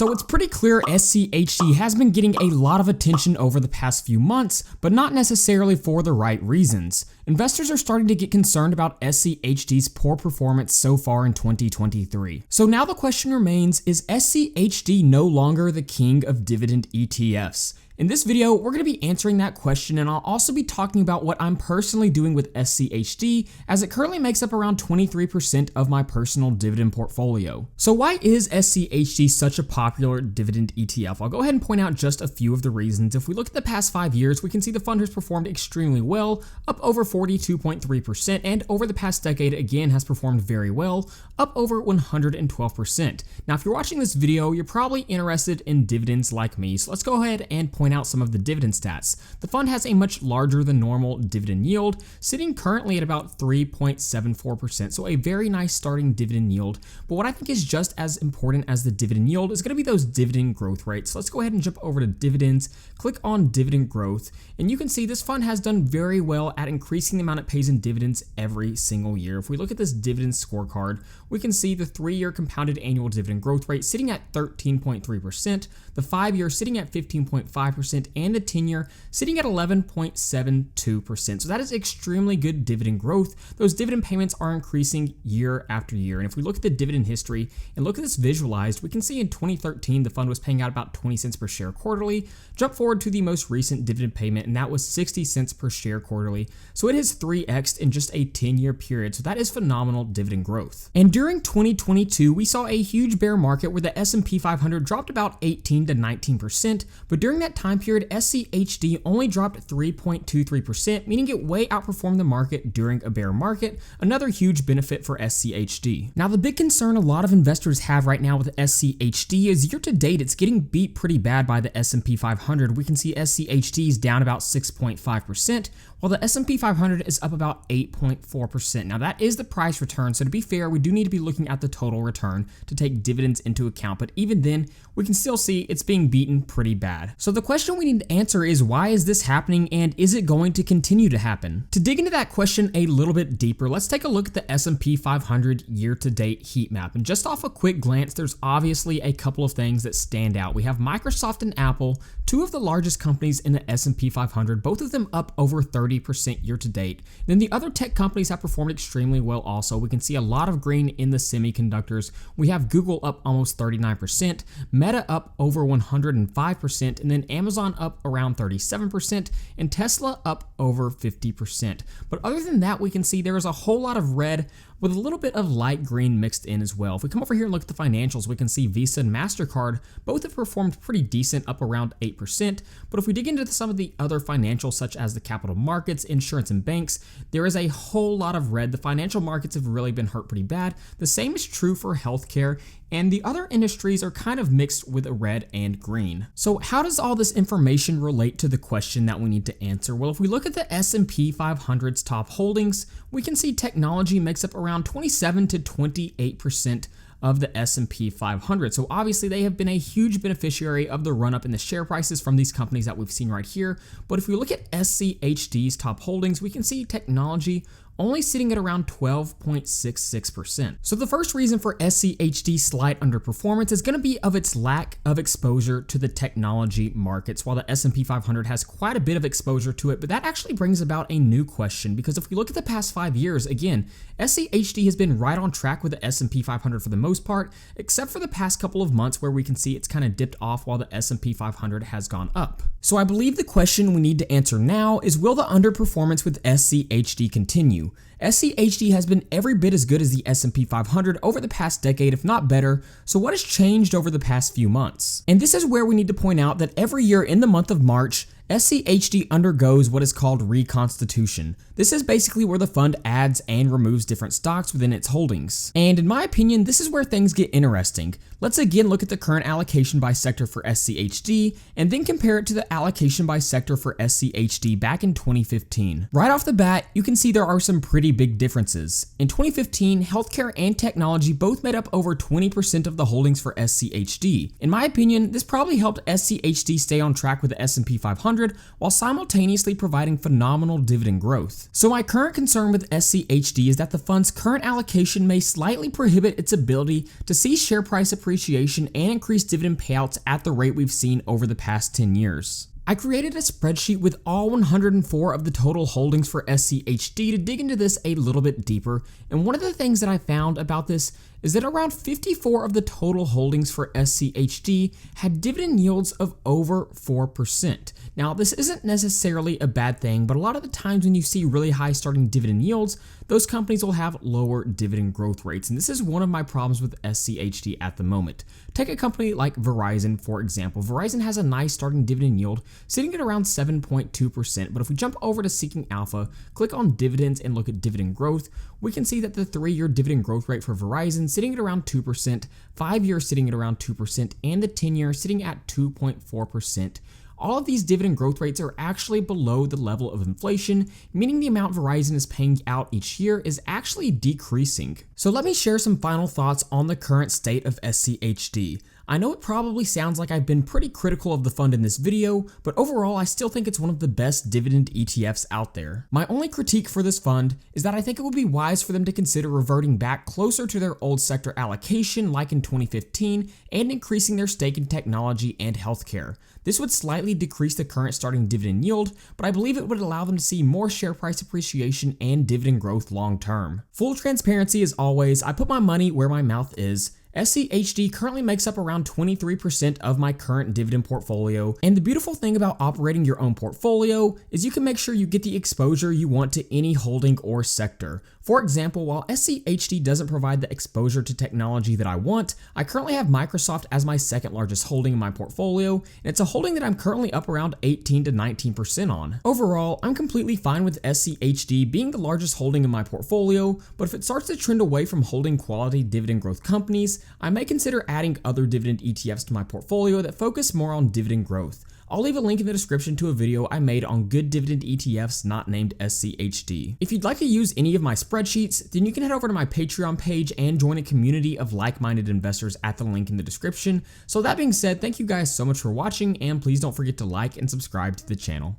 So it's pretty clear SCHD has been getting a lot of attention over the past few months, but not necessarily for the right reasons. Investors are starting to get concerned about SCHD's poor performance so far in 2023. So now the question remains, is SCHD no longer the king of dividend ETFs? In this video, we're going to be answering that question, and I'll also be talking about what I'm personally doing with SCHD, as it currently makes up around 23% of my personal dividend portfolio. So why is SCHD such a popular dividend ETF? I'll go ahead and point out just a few of the reasons. If we look at the past 5 years, we can see the fund has performed extremely well, up over 42.3%, and over the past decade, again, has performed very well, up over 112%. Now, if you're watching this video, you're probably interested in dividends like me, so let's go ahead and point out some of the dividend stats. The fund has a much larger than normal dividend yield, sitting currently at about 3.74%, so a very nice starting dividend yield. But what I think is just as important as the dividend yield is going to be those dividend growth rates. So let's go ahead and jump over to dividends, click on dividend growth, and you can see this fund has done very well at increasing the amount it pays in dividends every single year. If we look at this dividend scorecard, we can see the 3-year compounded annual dividend growth rate sitting at 13.3%, the 5-year sitting at 15.5%, and the 10-year sitting at 11.72%. So that is extremely good dividend growth. Those dividend payments are increasing year after year. And if we look at the dividend history and look at this visualized, we can see in 2013, the fund was paying out about 20 cents per share quarterly. Jump forward to the most recent dividend payment, and that was 60 cents per share quarterly. So it has 3x'd in just a 10-year period. So that is phenomenal dividend growth. And during 2022, we saw a huge bear market where the S&P 500 dropped about 18 to 19%. But during that time period, SCHD only dropped 3.23%, meaning it way outperformed the market during a bear market, another huge benefit for SCHD. Now, the big concern a lot of investors have right now with SCHD is year to date, it's getting beat pretty bad by the S&P 500. We can see SCHD is down about 6.5%, while the S&P 500 is up about 8.4%. Now, that is the price return, so to be fair, we do need to be looking at the total return to take dividends into account, but even then, we can still see it's being beaten pretty bad. So the question we need to answer is, why is this happening, and is it going to continue to happen? To dig into that question a little bit deeper, let's take a look at the S&P 500 year-to-date heat map. And just off a quick glance, there's obviously a couple of things that stand out. We have Microsoft and Apple, two of the largest companies in the S&P 500, both of them up over 30% year-to-date. Then the other tech companies have performed extremely well also. We can see a lot of green in the semiconductors. We have Google up almost 39%, Meta up over 105%, and then Amazon up around 37%, and Tesla up over 50%. But other than that, we can see there is a whole lot of red with a little bit of light green mixed in as well. If we come over here and look at the financials, we can see Visa and MasterCard both have performed pretty decent, up around 8%. But if we dig into some of the other financials, such as the capital markets, insurance, and banks, there is a whole lot of red. The financial markets have really been hurt pretty bad. The same is true for healthcare, and the other industries are kind of mixed with a red and green. So how does all this information relate to the question that we need to answer? Well, if we look at the S&P 500's top holdings, we can see technology makes up around 27 to 28% of the S&P 500. So obviously they have been a huge beneficiary of the run up in the share prices from these companies that we've seen right here. But if we look at SCHD's top holdings, we can see technology only sitting at around 12.66%. So the first reason for SCHD's slight underperformance is going to be of its lack of exposure to the technology markets, while the S&P 500 has quite a bit of exposure to it. But that actually brings about a new question, because if we look at the past 5 years, again, SCHD has been right on track with the S&P 500 for the most part, except for the past couple of months where we can see it's kind of dipped off while the S&P 500 has gone up. So I believe the question we need to answer now is, will the underperformance with SCHD continue? SCHD has been every bit as good as the S&P 500 over the past decade, if not better. So what has changed over the past few months? And this is where we need to point out that every year in the month of March, SCHD undergoes what is called reconstitution. This is basically where the fund adds and removes different stocks within its holdings. And in my opinion, this is where things get interesting. Let's again look at the current allocation by sector for SCHD and then compare it to the allocation by sector for SCHD back in 2015. Right off the bat, you can see there are some pretty big differences. In 2015, healthcare and technology both made up over 20% of the holdings for SCHD. In my opinion, this probably helped SCHD stay on track with the S&P 500 500 while simultaneously providing phenomenal dividend growth. So my current concern with SCHD is that the fund's current allocation may slightly prohibit its ability to see share price appreciation and increase dividend payouts at the rate we've seen over the past 10 years. I created a spreadsheet with all 104 of the total holdings for SCHD to dig into this a little bit deeper, and one of the things that I found about this is that around 54 of the total holdings for SCHD had dividend yields of over 4%. Now, this isn't necessarily a bad thing, but a lot of the times when you see really high starting dividend yields, those companies will have lower dividend growth rates, and this is one of my problems with SCHD at the moment. Take a company like Verizon, for example. Verizon has a nice starting dividend yield sitting at around 7.2%, but if we jump over to Seeking Alpha, click on dividends and look at dividend growth, we can see that the 3-year dividend growth rate for Verizon sitting at around 2%, 5-year sitting at around 2%, and the 10-year sitting at 2.4%. All of these dividend growth rates are actually below the level of inflation, meaning the amount Verizon is paying out each year is actually decreasing. So let me share some final thoughts on the current state of SCHD. I know it probably sounds like I've been pretty critical of the fund in this video, but overall I still think it's one of the best dividend ETFs out there. My only critique for this fund is that I think it would be wise for them to consider reverting back closer to their old sector allocation like in 2015 and increasing their stake in technology and healthcare. This would slightly decrease the current starting dividend yield, but I believe it would allow them to see more share price appreciation and dividend growth long term. Full transparency as always, I put my money where my mouth is. SCHD currently makes up around 23% of my current dividend portfolio, and the beautiful thing about operating your own portfolio is you can make sure you get the exposure you want to any holding or sector. For example, while SCHD doesn't provide the exposure to technology that I want, I currently have Microsoft as my second largest holding in my portfolio, and it's a holding that I'm currently up around 18 to 19% on. Overall, I'm completely fine with SCHD being the largest holding in my portfolio, but if it starts to trend away from holding quality dividend growth companies, I may consider adding other dividend ETFs to my portfolio that focus more on dividend growth. I'll leave a link in the description to a video I made on good dividend ETFs not named SCHD. If you'd like to use any of my spreadsheets, then you can head over to my Patreon page and join a community of like-minded investors at the link in the description. So that being said, thank you guys so much for watching, and please don't forget to like and subscribe to the channel.